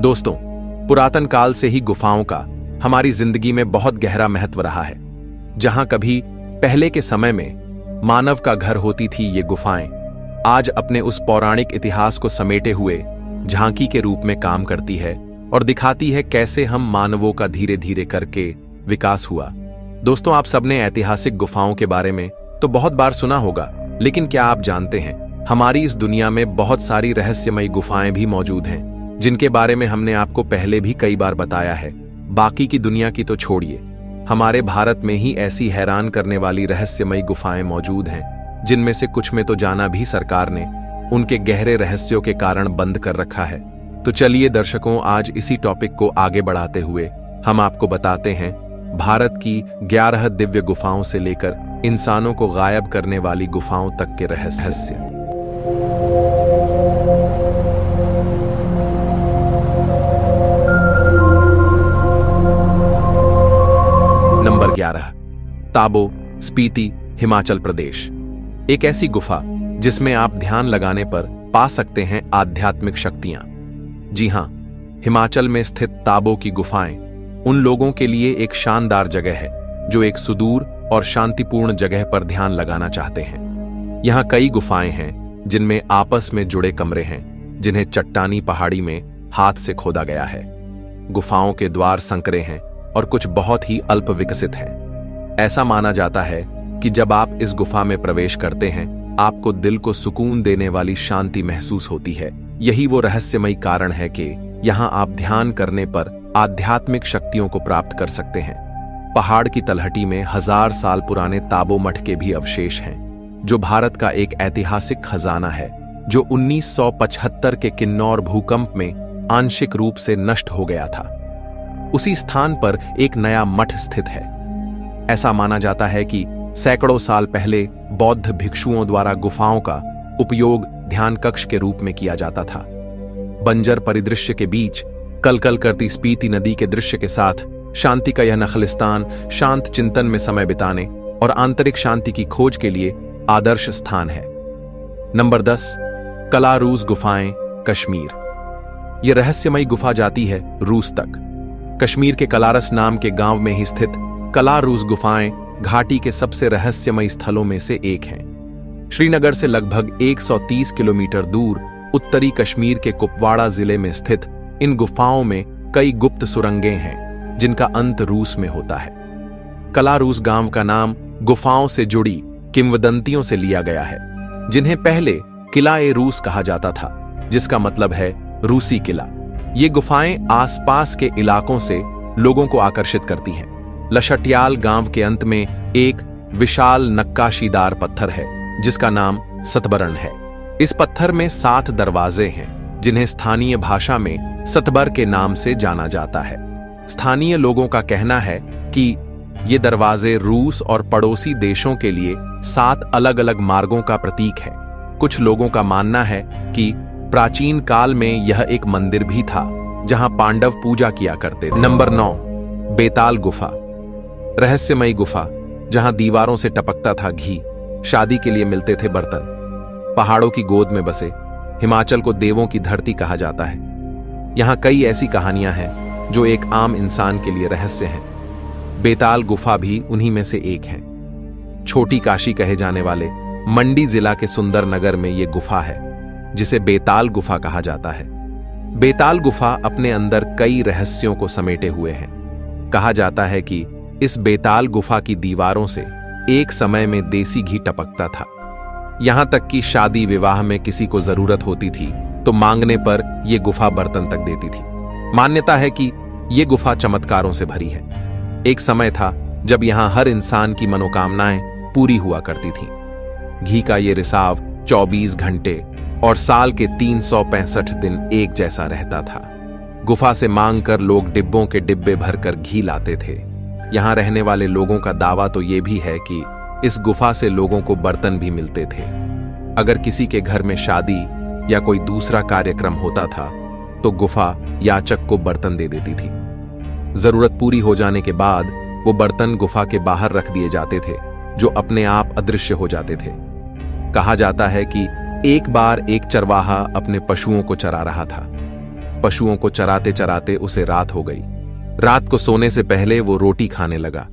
दोस्तों, पुरातन काल से ही गुफाओं का हमारी जिंदगी में बहुत गहरा महत्व रहा है। जहां कभी पहले के समय में मानव का घर होती थी, ये गुफाएं आज अपने उस पौराणिक इतिहास को समेटे हुए झांकी के रूप में काम करती है और दिखाती है कैसे हम मानवों का धीरे धीरे करके विकास हुआ। दोस्तों, आप सबने ऐतिहासिक गुफाओं के बारे में तो बहुत बार सुना होगा, लेकिन क्या आप जानते हैं हमारी इस दुनिया में बहुत सारी रहस्यमयी गुफाएं भी मौजूद हैं, जिनके बारे में हमने आपको पहले भी कई बार बताया है। बाकी की दुनिया की तो छोड़िए, हमारे भारत में ही ऐसी हैरान करने वाली रहस्यमयी गुफाएं मौजूद हैं, जिनमें से कुछ में तो जाना भी सरकार ने उनके गहरे रहस्यों के कारण बंद कर रखा है। तो चलिए दर्शकों, आज इसी टॉपिक को आगे बढ़ाते हुए हम आपको बताते हैं भारत की 11 दिव्य गुफाओं से लेकर इंसानों को गायब करने वाली गुफाओं तक के रहस्य। नंबर 11, ताबो, स्पीति, हिमाचल प्रदेश। एक ऐसी गुफा जिसमें आप ध्यान लगाने पर पा सकते हैं आध्यात्मिक शक्तियां। जी हां, हिमाचल में स्थित ताबो की गुफाएं उन लोगों के लिए एक शानदार जगह है जो एक सुदूर और शांतिपूर्ण जगह पर ध्यान लगाना चाहते हैं। यहां कई गुफाएं हैं जिनमें आपस में जुड़े कमरे हैं, जिन्हें चट्टानी पहाड़ी में हाथ से खोदा गया है। गुफाओं के द्वार संकरे हैं और कुछ बहुत ही अल्प विकसित हैं। ऐसा माना जाता है कि जब आप इस गुफा में प्रवेश करते हैं, आपको दिल को सुकून देने वाली शांति महसूस होती है। यही वो रहस्यमयी कारण है कि यहां आप ध्यान करने पर आध्यात्मिक शक्तियों को प्राप्त कर सकते हैं। पहाड़ की तलहटी में 1000 साल पुराने ताबो मठ के भी अवशेष हैं, जो भारत का एक ऐतिहासिक खजाना है, जो 1975 के किन्नौर भूकंप में आंशिक रूप से नष्ट हो गया था। उसी स्थान पर एक नया मठ स्थित है। ऐसा माना जाता है कि सैकड़ों साल पहले बौद्ध भिक्षुओं द्वारा गुफाओं का उपयोग ध्यान कक्ष के रूप में किया जाता था। बंजर परिदृश्य के बीच कलकल करती स्पीति नदी के दृश्य के साथ शांति का यह नखलिस्तान शांत चिंतन में समय बिताने और आंतरिक शांति की खोज के लिए आदर्श स्थान है। नंबर 10, कलारूस गुफाएं, कश्मीर। यह रहस्यमयी गुफा जाती है रूस तक। कश्मीर के कलारस नाम के गांव में ही स्थित कलारूस गुफाएं घाटी के सबसे रहस्यमयी स्थलों में से एक हैं। श्रीनगर से लगभग 130 किलोमीटर दूर उत्तरी कश्मीर के कुपवाड़ा जिले में स्थित इन गुफाओं में कई गुप्त सुरंगें हैं, जिनका अंत रूस में होता है। कलारूस गांव का नाम गुफाओं से जुड़ी किंवदंतियों से लिया गया है, जिन्हें पहले किला-ए-रूस कहा जाता था, जिसका मतलब है रूसी किला। ये गुफाएं आसपास के इलाकों से लोगों को आकर्षित करती हैं। लशट्याल गांव के अंत में एक विशाल नक्काशीदार पत्थर है, जिसका नाम सतबरण है। इस पत्थर में 7 दरवाजे हैं, जिन्हें स्थानीय भाषा में सतबर के नाम से जाना जाता है। स्थानीय लोगों का कहना है कि ये दरवाजे रूस और पड़ोसी देशों के लिए 7 अलग अलग मार्गों का प्रतीक है। कुछ लोगों का मानना है कि प्राचीन काल में यह एक मंदिर भी था, जहां पांडव पूजा किया करते थे। नंबर 9, बेताल गुफा। रहस्यमयी गुफा जहां दीवारों से टपकता था घी, शादी के लिए मिलते थे बर्तन। पहाड़ों की गोद में बसे हिमाचल को देवों की धरती कहा जाता है। यहां कई ऐसी कहानियां हैं जो एक आम इंसान के लिए रहस्य हैं। बेताल गुफा भी उन्हीं में से एक है। छोटी काशी कहे जाने वाले मंडी जिला के सुंदरनगर में यह गुफा है, जिसे बेताल गुफा कहा जाता है। बेताल गुफा अपने अंदर कई रहस्यों को समेटे हुए है। कहा जाता है कि इस बेताल गुफा की दीवारों से एक समय में देसी घी टपकता था। यहां तक कि शादी विवाह में किसी को जरूरत होती थी तो मांगने पर यह गुफा बर्तन तक देती थी। मान्यता है कि यह गुफा चमत्कारों से भरी है। एक समय था जब यहां हर इंसान की मनोकामनाएं पूरी हुआ करती थीं। घी का ये रिसाव 24 घंटे और साल के 365 दिन एक जैसा रहता था। गुफा से मांग कर लोग डिब्बों के डिब्बे भरकर घी लाते थे। यहां रहने वाले लोगों का दावा तो ये भी है कि इस गुफा से लोगों को बर्तन भी मिलते थे। अगर किसी के घर में शादी या कोई दूसरा कार्यक्रम होता था तो गुफा याचक को बर्तन दे देती थी। जरूरत पूरी हो जाने के बाद वो बर्तन गुफा के बाहर रख दिए जाते थे, जो अपने आप अदृश्य हो जाते थे। कहा जाता है कि एक बार एक चरवाहा अपने पशुओं को चरा रहा था। पशुओं को चराते चराते उसे रात हो गई। रात को सोने से पहले वो रोटी खाने लगा।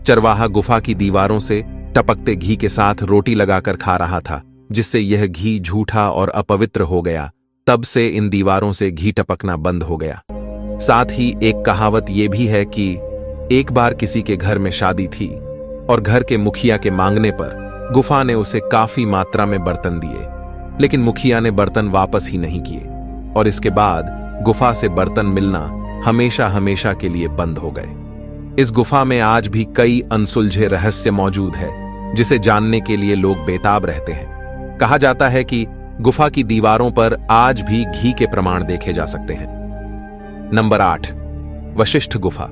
चरवाहा गुफा की दीवारों से टपकते घी के साथ रोटी लगाकर खा रहा था, जिससे यह घी झूठा और अपवित्र हो गया। तब से इन दीवारों से घी टपकना बंद हो गया। साथ ही एक कहावत यह भी है कि एक बार किसी के घर में शादी थी और घर के मुखिया के मांगने पर गुफा ने उसे काफी मात्रा में बर्तन दिए, लेकिन मुखिया ने बर्तन वापस ही नहीं किए और इसके बाद गुफा से बर्तन मिलना हमेशा हमेशा के लिए बंद हो गए। इस गुफा में आज भी कई अनसुलझे रहस्य मौजूद है, जिसे जानने के लिए लोग बेताब रहते हैं। कहा जाता है कि गुफा की दीवारों पर आज भी घी के प्रमाण देखे जा सकते हैं। नंबर 8, वशिष्ठ गुफा।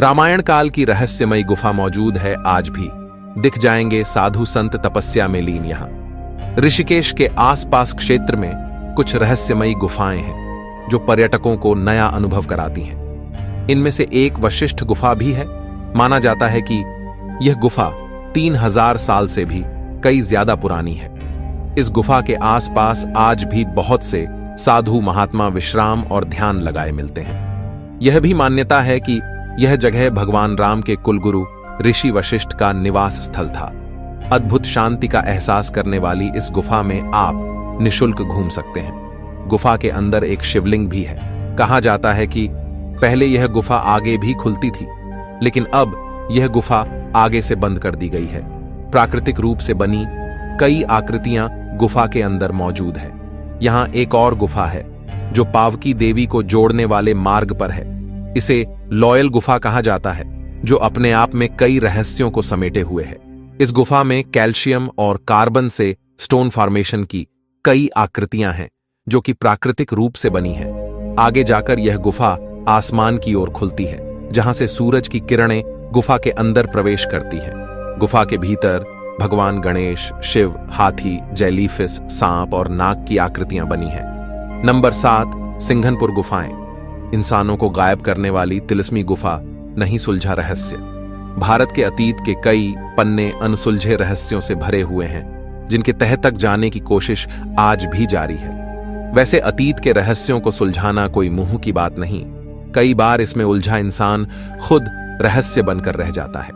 रामायण काल की रहस्यमयी गुफा मौजूद है आज भी। दिख जाएंगे साधु संत तपस्या में लीन। यहां ऋषिकेश के आसपास क्षेत्र में कुछ रहस्यमयी गुफाएं हैं जो पर्यटकों को नया अनुभव कराती हैं। इनमें से एक वशिष्ठ गुफा भी है। माना जाता है कि यह गुफा 3000 साल से भी कई ज्यादा पुरानी है। इस गुफा के आसपास आज भी बहुत से साधु महात्मा विश्राम और ध्यान लगाए मिलते हैं। यह भी मान्यता है कि यह जगह भगवान राम के कुलगुरु ऋषि वशिष्ठ का निवास स्थल था। अद्भुत शांति का एहसास करने वाली इस गुफा में आप निशुल्क घूम सकते हैं। गुफा के अंदर एक शिवलिंग भी है। कहा जाता है कि पहले यह गुफा आगे भी खुलती थी, लेकिन अब यह गुफा आगे से बंद कर दी गई है। प्राकृतिक रूप से बनी कई आकृतियां गुफा के अंदर मौजूद है। यहां एक और गुफा है जो पावकी देवी को जोड़ने वाले मार्ग पर है। इसे लॉयल गुफा कहा जाता है, जो अपने आप में कई रहस्यों को समेटे हुए है। इस गुफा में कैल्शियम और कार्बन से स्टोन फॉर्मेशन की कई आकृतियां हैं जो कि प्राकृतिक रूप से बनी है। आगे जाकर यह गुफा आसमान की ओर खुलती है, जहां से सूरज की किरणें गुफा के अंदर प्रवेश करती हैं। गुफा के भीतर भगवान गणेश, शिव, हाथी, जेलीफिश, सांप और नाग की आकृतियां बनी हैं। नंबर 7, सिंघनपुर गुफाएं। इंसानों को गायब करने वाली तिलिस्मी गुफा नहीं सुलझा रहस्य। भारत के अतीत के कई पन्ने अनसुलझे रहस्यों से भरे हुए हैं, जिनके तह तक जाने की कोशिश आज भी जारी है। वैसे अतीत के रहस्यों को सुलझाना कोई मुंह की बात नहीं। कई बार इसमें उलझा इंसान खुद रहस्य बनकर रह जाता है।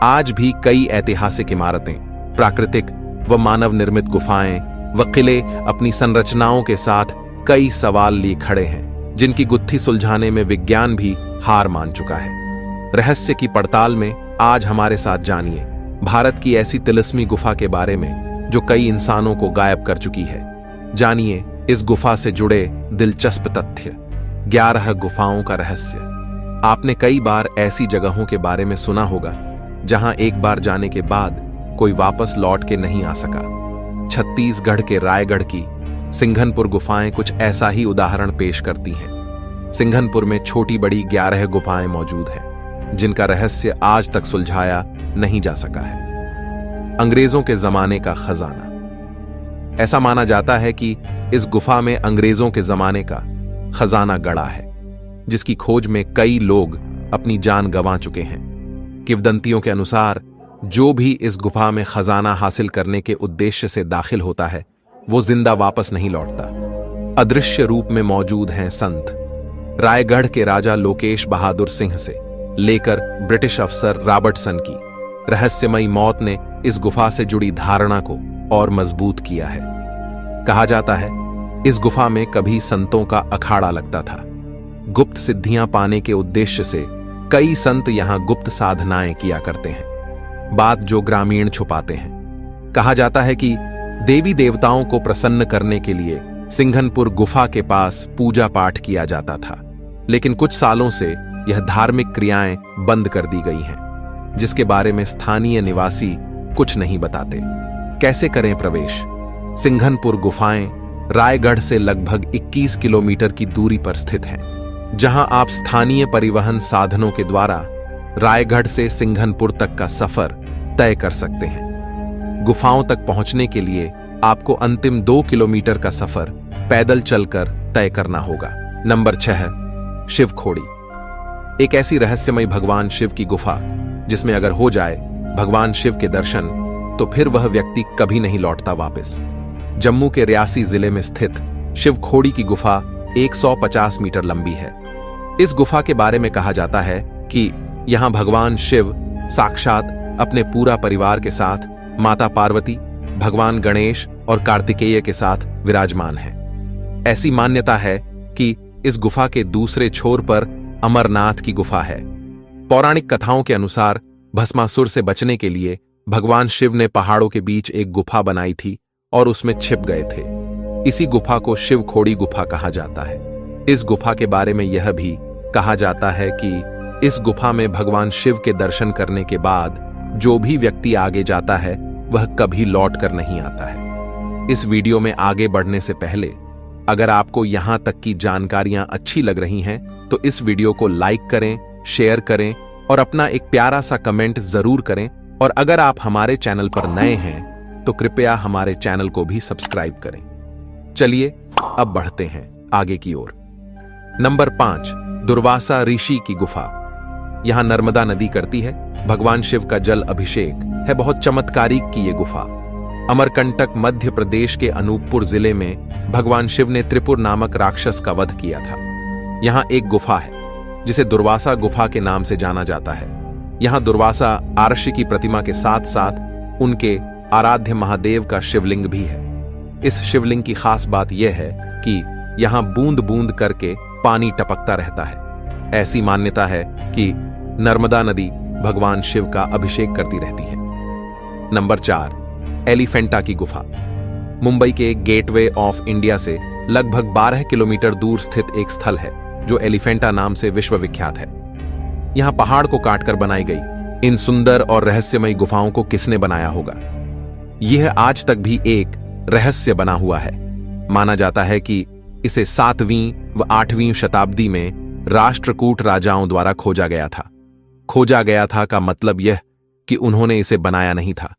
आज भी कई ऐतिहासिक इमारतें, प्राकृतिक व मानव निर्मित गुफाएं व किले अपनी संरचनाओं के साथ कई सवाल लिए खड़े हैं, जिनकी गुत्थी सुलझाने में विज्ञान भी हार मान चुका है। रहस्य की पड़ताल में आज हमारे साथ जानिए भारत की ऐसी तिलिस्मी गुफा के बारे में जो कई इंसानों को गायब कर चुकी है। जानिए इस गुफा से जुड़े दिलचस्प तथ्य। 11 गुफाओं का रहस्य। आपने कई बार ऐसी जगहों के बारे में सुना होगा जहां एक बार जाने के बाद कोई वापस लौट के नहीं आ सका। छत्तीसगढ़ के रायगढ़ की सिंघनपुर गुफाएं कुछ ऐसा ही उदाहरण पेश करती हैं। सिंघनपुर में छोटी बड़ी 11 गुफाएं मौजूद हैं, जिनका रहस्य आज तक सुलझाया नहीं जा सका है। अंग्रेजों के जमाने का खजाना। ऐसा माना जाता है कि इस गुफा में अंग्रेजों के जमाने का खजाना गड़ा है, जिसकी खोज में कई लोग अपनी जान गंवा चुके हैं। किंवदंतियों के अनुसार जो भी इस गुफा में खजाना हासिल करने के उद्देश्य से दाखिल होता है, वो जिंदा वापस नहीं लौटता। अदृश्य रूप में मौजूद हैं संत। रायगढ़ के राजा लोकेश बहादुर सिंह से लेकर ब्रिटिश अफसर रॉबर्टसन की रहस्यमयी मौत ने इस गुफा से जुड़ी धारणा को और मजबूत किया है। कहा जाता है इस गुफा में कभी संतों का अखाड़ा लगता था। गुप्त सिद्धियां पाने के उद्देश्य से कई संत यहां गुप्त साधनाएं किया करते हैं, बात जो ग्रामीण छुपाते हैं। कहा जाता है कि देवी देवताओं को प्रसन्न करने के लिए सिंघनपुर गुफा के पास पूजा पाठ किया जाता था, लेकिन कुछ सालों से यह धार्मिक क्रियाएं बंद कर दी गई हैं, जिसके बारे में स्थानीय निवासी कुछ नहीं बताते। कैसे करें प्रवेश? सिंघनपुर गुफाएं रायगढ़ से लगभग 21 किलोमीटर की दूरी पर स्थित हैं, जहां आप स्थानीय परिवहन साधनों के द्वारा रायगढ़ से सिंघनपुर तक का सफर तय कर सकते हैं। गुफाओं तक पहुंचने के लिए आपको अंतिम 2 किलोमीटर का सफर पैदल चलकर तय करना होगा। नंबर 6, शिवखोड़ी। एक ऐसी रहस्यमयी भगवान शिव की गुफा जिसमें अगर हो जाए भगवान शिव के दर्शन तो फिर वह व्यक्ति कभी नहीं लौटता वापस। जम्मू के रियासी जिले में स्थित शिवखोड़ी की गुफा 150 मीटर लंबी है। इस गुफा के बारे में कहा जाता है कि यहां भगवान शिव साक्षात अपने पूरा परिवार के साथ माता पार्वती, भगवान गणेश और कार्तिकेय के साथ विराजमान हैं। ऐसी मान्यता है कि इस गुफा के दूसरे छोर पर अमरनाथ की गुफा है। पौराणिक कथाओं के अनुसार भस्मासुर से बचने के लिए भगवान शिव ने पहाड़ों के बीच एक गुफा बनाई थी और उसमें छिप गए थे। इसी गुफा को शिवखोड़ी गुफा कहा जाता है। इस गुफा के बारे में यह भी कहा जाता है कि इस गुफा में भगवान शिव के दर्शन करने के बाद जो भी व्यक्ति आगे जाता है वह कभी लौट कर नहीं आता है। इस वीडियो में आगे बढ़ने से पहले अगर आपको यहां तक की जानकारियां अच्छी लग रही हैं तो इस वीडियो को लाइक करें, शेयर करें और अपना एक प्यारा सा कमेंट जरूर करें। और अगर आप हमारे चैनल पर नए हैं तो कृपया हमारे चैनल को भी सब्सक्राइब करें। चलिए अब बढ़ते हैं आगे की ओर। नंबर 5, दुर्वासा ऋषि की गुफा। यहां नर्मदा नदी करती है। भगवान शिव का जल अभिषेक है। बहुत चमत्कारिक की ये गुफा अमरकंटक मध्य प्रदेश के अनूपपुर जिले में भगवान शिव ने त्रिपुर नामक राक्षस का वध किया था। यहां एक गुफा है जिसे दुर्वासा गुफा के नाम से जाना जाता है। यहां दुर्वासा आर्षि की प्रतिमा के साथ साथ उनके आराध्य महादेव का शिवलिंग भी है। इस शिवलिंग की खास बात यह है कि यहां बूंद बूंद करके पानी टपकता रहता है। ऐसी मान्यता है कि नर्मदा नदी भगवान शिव का अभिषेक करती रहती है। नंबर 4, एलिफेंटा की गुफा। मुंबई के गेटवे ऑफ इंडिया से लगभग 12 किलोमीटर दूर स्थित एक स्थल है जो एलिफेंटा नाम से विश्व विख्यात है। यहां पहाड़ को काटकर बनाई गई इन सुंदर और रहस्यमयी गुफाओं को किसने बनाया होगा, यह आज तक भी एक रहस्य बना हुआ है। माना जाता है कि इसे 7वीं व 8वीं शताब्दी में राष्ट्रकूट राजाओं द्वारा खोजा गया था। खोजा गया था का मतलब यह कि उन्होंने इसे बनाया नहीं था।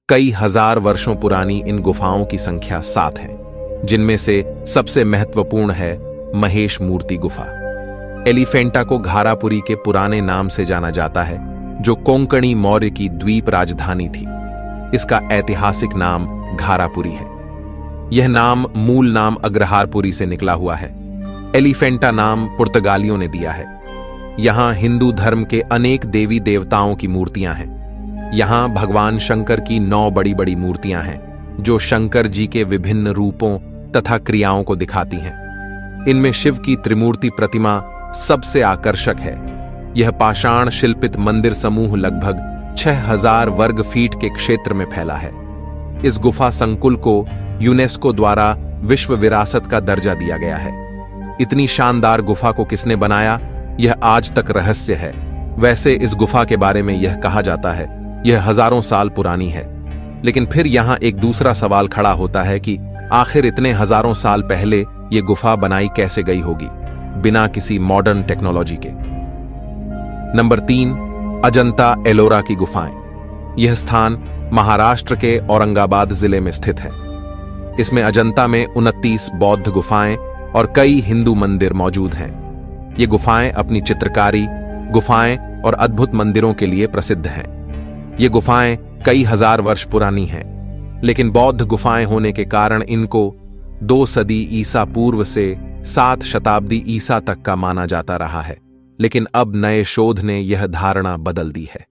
कई हजार वर्षों पुरानी इन गुफाओं की संख्या 7 है, जिनमें से सबसे महत्वपूर्ण है महेश मूर्ति गुफा। एलिफेंटा को घारापुरी के पुराने नाम से जाना जाता है, जो कोंकणी मौर्य की द्वीप राजधानी थी। इसका ऐतिहासिक नाम घारापुरी है। यह नाम मूल नाम अग्रहारपुरी से निकला हुआ है। एलिफेंटा नाम पुर्तगालियों ने दिया है। यहां हिंदू धर्म के अनेक देवी देवताओं की मूर्तियां हैं। यहां भगवान शंकर की 9 बड़ी बड़ी मूर्तियां हैं जो शंकर जी के विभिन्न रूपों तथा क्रियाओं को दिखाती हैं। इनमें शिव की त्रिमूर्ति प्रतिमा सबसे आकर्षक है। यह पाषाण शिल्पित मंदिर समूह लगभग 6000 वर्ग फीट के क्षेत्र में फैला है। इस गुफा संकुल को यूनेस्को द्वारा विश्व विरासत का दर्जा दिया गया है। इतनी शानदार गुफा को किसने बनाया, यह आज तक रहस्य है। वैसे इस गुफा के बारे में यह कहा जाता है यह हजारों साल पुरानी है, लेकिन फिर यहां एक दूसरा सवाल खड़ा होता है कि आखिर इतने हजारों साल पहले यह गुफा बनाई कैसे गई होगी बिना किसी मॉडर्न टेक्नोलॉजी के। नंबर 3, अजंता एलोरा की गुफाएं। यह स्थान महाराष्ट्र के औरंगाबाद जिले में स्थित है। इसमें अजंता में 29 बौद्ध गुफाएं और कई हिंदू मंदिर मौजूद हैं। ये गुफाएं अपनी चित्रकारी, गुफाएं और अद्भुत मंदिरों के लिए प्रसिद्ध हैं। ये गुफाएं कई हजार वर्ष पुरानी हैं, लेकिन बौद्ध गुफाएं होने के कारण इनको 2 सदी ईसा पूर्व से 7 शताब्दी ईसा तक का माना जाता रहा है। लेकिन अब नए शोध ने यह धारणा बदल दी है।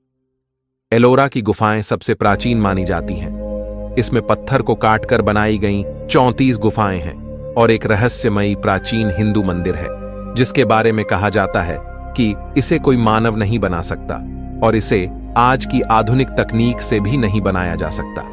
एलोरा की गुफाएं सबसे प्राचीन मानी जाती हैं। इसमें पत्थर को काटकर बनाई गई 34 गुफाएं हैं और एक रहस्यमयी प्राचीन हिंदू मंदिर है, जिसके बारे में कहा जाता है कि इसे कोई मानव नहीं बना सकता और इसे आज की आधुनिक तकनीक से भी नहीं बनाया जा सकता।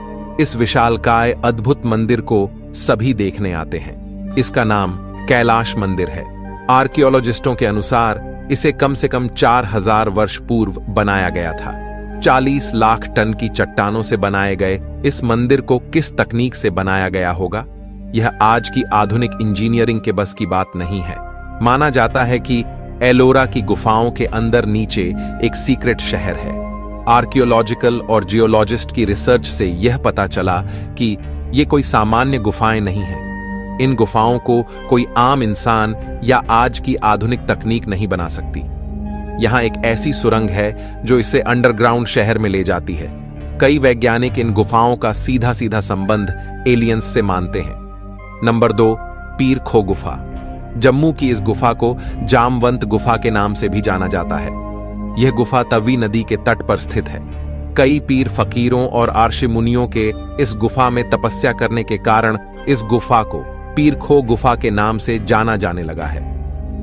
इस विशालकाय अद्भुत मंदिर को सभी देखने आते हैं। इसका नाम कैलाश मंदिर है। आर्कियोलॉजिस्टों के अनुसार इसे कम से कम 4000 वर्ष पूर्व बनाया गया था। 40 लाख टन की चट्टानों से बनाए गए इस मंदिर को किस तकनीक से बनाया गया होगा, यह आज की आधुनिक इंजीनियरिंग के बस की बात नहीं है। माना जाता है कि एलोरा की गुफाओं के अंदर नीचे एक सीक्रेट शहर है। आर्कियोलॉजिकल और जियोलॉजिस्ट की रिसर्च से यह पता चला कि ये कोई सामान्य गुफाएं नहीं हैं। इन गुफाओं को कोई आम इंसान या आज की आधुनिक तकनीक नहीं बना सकती। यहां एक ऐसी सुरंग है जो इसे अंडरग्राउंड शहर में ले जाती है। कई वैज्ञानिक इन गुफाओं का सीधा सीधा संबंध एलियंस से मानते हैं। नंबर 2, पीर खो गुफा। जम्मू की इस गुफा को जामवंत गुफा के नाम से भी जाना जाता है। यह गुफा तवी नदी के तट पर स्थित है। कई पीर फकीरों और आर्षि मुनियों के इस गुफा में तपस्या करने के कारण इस गुफा को पीर खो गुफा के नाम से जाना जाने लगा है।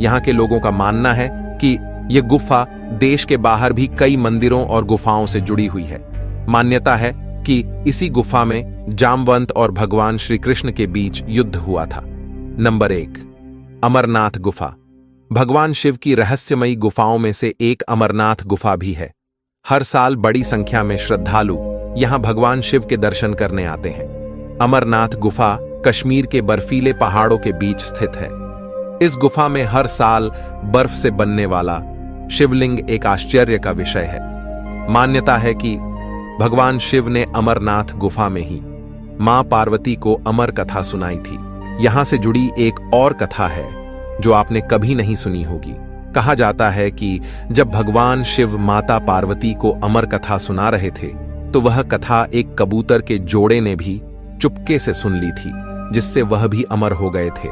यहाँ के लोगों का मानना है कि यह गुफा देश के बाहर भी कई मंदिरों और गुफाओं से जुड़ी हुई है। मान्यता है कि इसी गुफा में जामवंत और भगवान श्री कृष्ण के बीच युद्ध हुआ था। नंबर 1, अमरनाथ गुफा। भगवान शिव की रहस्यमयी गुफाओं में से एक अमरनाथ गुफा भी है। हर साल बड़ी संख्या में श्रद्धालु यहां भगवान शिव के दर्शन करने आते हैं। अमरनाथ गुफा कश्मीर के बर्फीले पहाड़ों के बीच स्थित है। इस गुफा में हर साल बर्फ से बनने वाला शिवलिंग एक आश्चर्य का विषय है। मान्यता है कि भगवान शिव ने अमरनाथ गुफा में ही मां पार्वती को अमर कथा सुनाई थी। यहां से जुड़ी एक और कथा है जो आपने कभी नहीं सुनी होगी। कहा जाता है कि जब भगवान शिव माता पार्वती को अमर कथा सुना रहे थे तो वह कथा एक कबूतर के जोड़े ने भी चुपके से सुन ली थी, जिससे वह भी अमर हो गए थे।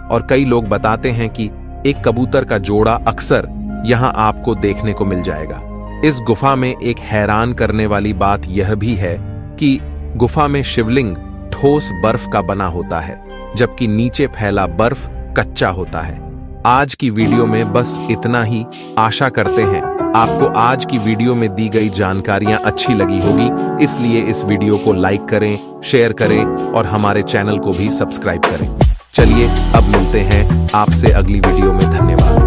और कई लोग बताते हैं कि एक कबूतर का जोड़ा अक्सर यहां आपको देखने को मिल जाएगा। इस गुफा में एक हैरान करने वाली बात यह भी है कि गुफा में शिवलिंग ठोस बर्फ का बना होता है, जबकि नीचे फैला बर्फ कच्चा होता है। आज की वीडियो में बस इतना ही। आशा करते हैं आपको आज की वीडियो में दी गई जानकारियां अच्छी लगी होगी, इसलिए इस वीडियो को लाइक करें, शेयर करें और हमारे चैनल को भी सब्सक्राइब करें। चलिए अब मिलते हैं आपसे अगली वीडियो में। धन्यवाद।